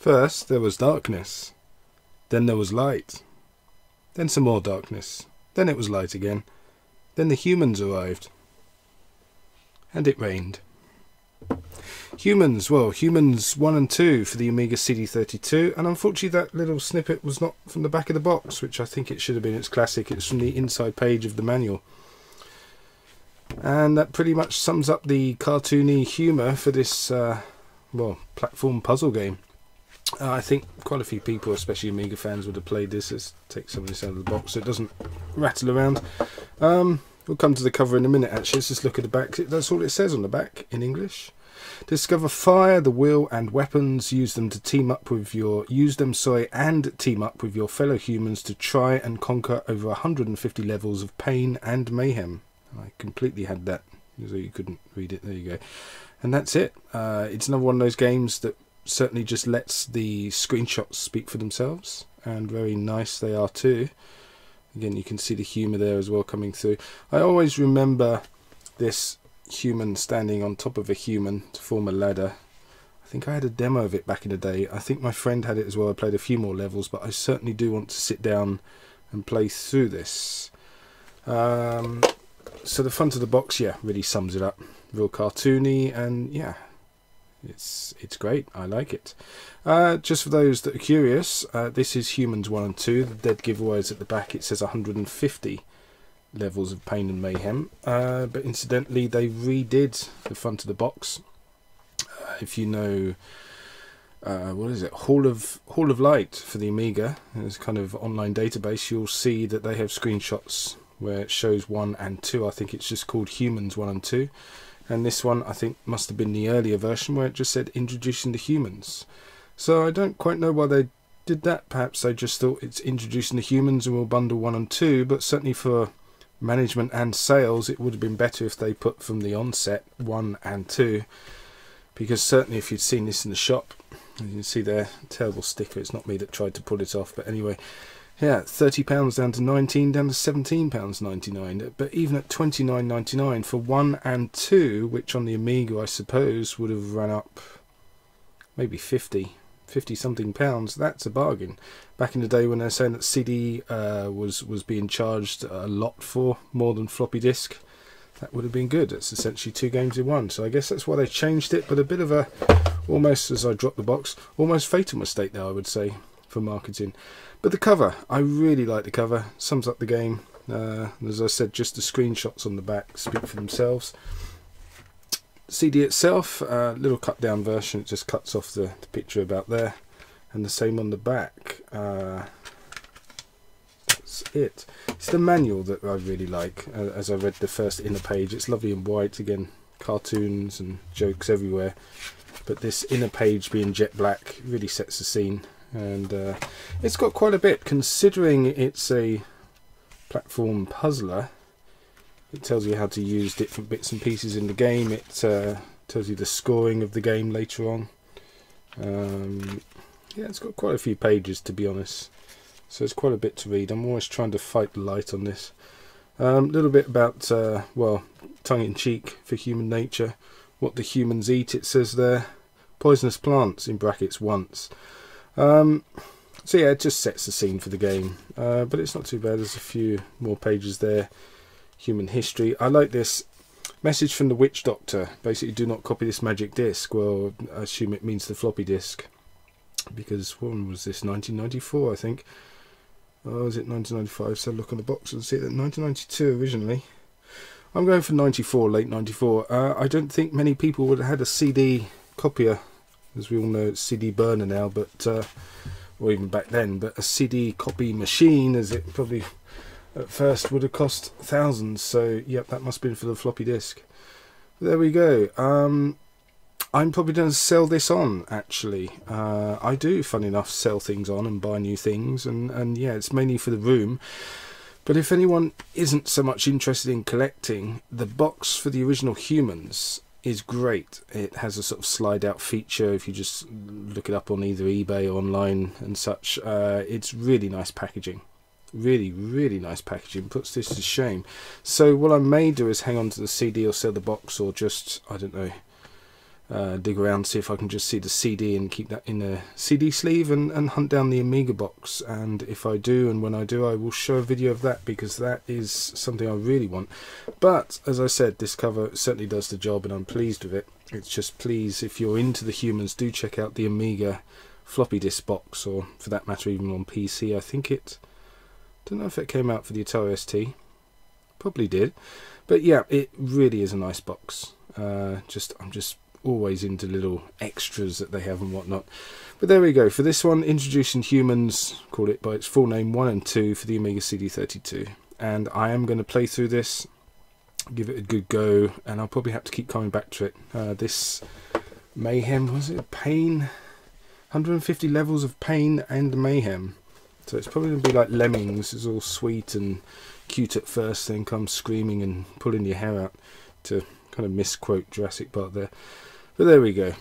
First there was darkness, then there was light, then some more darkness, then it was light again, then the humans arrived, and it rained. Humans, well, Humans 1 and 2 for the Amiga CD32, and unfortunately that little snippet was not from the back of the box, which I think it should have been. It's classic, it's from the inside page of the manual. And that pretty much sums up the cartoony humour for this, well, platform puzzle game. I think quite a few people, especially Amiga fans, would have played this. Let's take some of this out of the box so it doesn't rattle around. We'll come to the cover in a minute actually. Let's just look at the back. That's all it says on the back in English. Discover fire, the will and weapons. Use them and team up with your fellow humans to try and conquer over 150 levels of pain and mayhem. I completely had that, so you couldn't read it. There you go. And that's it. It's another one of those games that certainly just lets the screenshots speak for themselves, and very nice they are too. Again, you can see the humour there as well coming through. I always remember this human standing on top of a human to form a ladder. I think I had a demo of it back in the day. I think my friend had it as well. I played a few more levels, but I certainly do want to sit down and play through this. So the front of the box, yeah, really sums it up. Real cartoony, and yeah, it's great. I like it. Just for those that are curious, this is Humans 1 and 2. The dead giveaways at the back, it says 150 levels of pain and mayhem. But incidentally, they redid the front of the box. If you know, what is it? Hall of Light for the Amiga. It's kind of online database. You'll see that they have screenshots where it shows 1 and 2. I think it's just called Humans 1 and 2. And this one, I think, must have been the earlier version where it just said introducing the humans. So I don't quite know why they did that. Perhaps they just thought it's introducing the humans and we'll bundle 1 and 2. But certainly for management and sales, it would have been better if they put from the onset 1 and 2. Because certainly if you'd seen this in the shop, you can see there, terrible sticker. It's not me that tried to pull it off. But anyway, yeah, £30 down to £19, down to £17.99. But even at £29.99 for 1 and 2, which on the Amiga I suppose would have run up maybe 50 something pounds, that's a bargain. Back in the day when they're saying that CD was being charged a lot for, more than floppy disk, that would have been good. It's essentially 2 games in 1. So I guess that's why they changed it, but a bit of a, almost, as I dropped the box, almost fatal mistake there, I would say, for marketing. But the cover, I really like the cover. Sums up the game. As I said, just the screenshots on the back speak for themselves. CD itself, little cut down version. It just cuts off the picture about there, and the same on the back. That's it. It's the manual that I really like. As I read the first inner page, it's lovely and white. Again, cartoons and jokes everywhere. But this inner page being jet black really sets the scene. And it's got quite a bit, considering it's a platform puzzler. It tells you how to use different bits and pieces in the game. It tells you the scoring of the game later on. Yeah, it's got quite a few pages, to be honest, so it's quite a bit to read. I'm always trying to fight the light on this. A little bit about, well, tongue-in-cheek for human nature. What the humans eat, it says there. Poisonous plants, in brackets, once. So yeah, it just sets the scene for the game, but it's not too bad. There's a few more pages there. Human history. I like this message from the witch doctor. Basically, do not copy this magic disc. Well, I assume it means the floppy disk, because when was this? 1994, I think. Oh, is it 1995? So look on the box and see that 1992 originally. I'm going for 94, late 94. I don't think many people would have had a CD copier. As we all know, it's CD burner now, but or even back then, but a CD copy machine, as it probably at first would have cost thousands. So yep, that must have been for the floppy disk. But there we go. I'm probably going to sell this on, actually. I do, funny enough, sell things on and buy new things, and yeah, it's mainly for the room. But if anyone isn't so much interested in collecting, the box for the original Humans is great. It has a sort of slide out feature if you just look it up on either eBay or online and such. It's really nice packaging, really nice packaging. Puts this to shame. So what I may do is hang on to the CD or sell the box, or just, I don't know, dig around, see if I can just see the CD and keep that in a CD sleeve, and hunt down the Amiga box. And if I do, and when I do, I will show a video of that, because that is something I really want. But as I said, this cover certainly does the job, and I'm pleased with it. It's just, please, if you're into the humans, do check out the Amiga floppy disk box, or for that matter even on PC. I think it, don't know if it came out for the Atari ST, probably did, but yeah, it really is a nice box. I'm just always into little extras that they have and whatnot. But there we go, for this one, introducing humans, call it by its full name, 1 and 2 for the Amiga CD32. And I am going to play through this, give it a good go, and I'll probably have to keep coming back to it. This mayhem, was it pain? 150 levels of pain and mayhem. So it's probably going to be like Lemmings. It's all sweet and cute at first, then comes screaming and pulling your hair out, to kind of misquote Jurassic Park there. But there we go.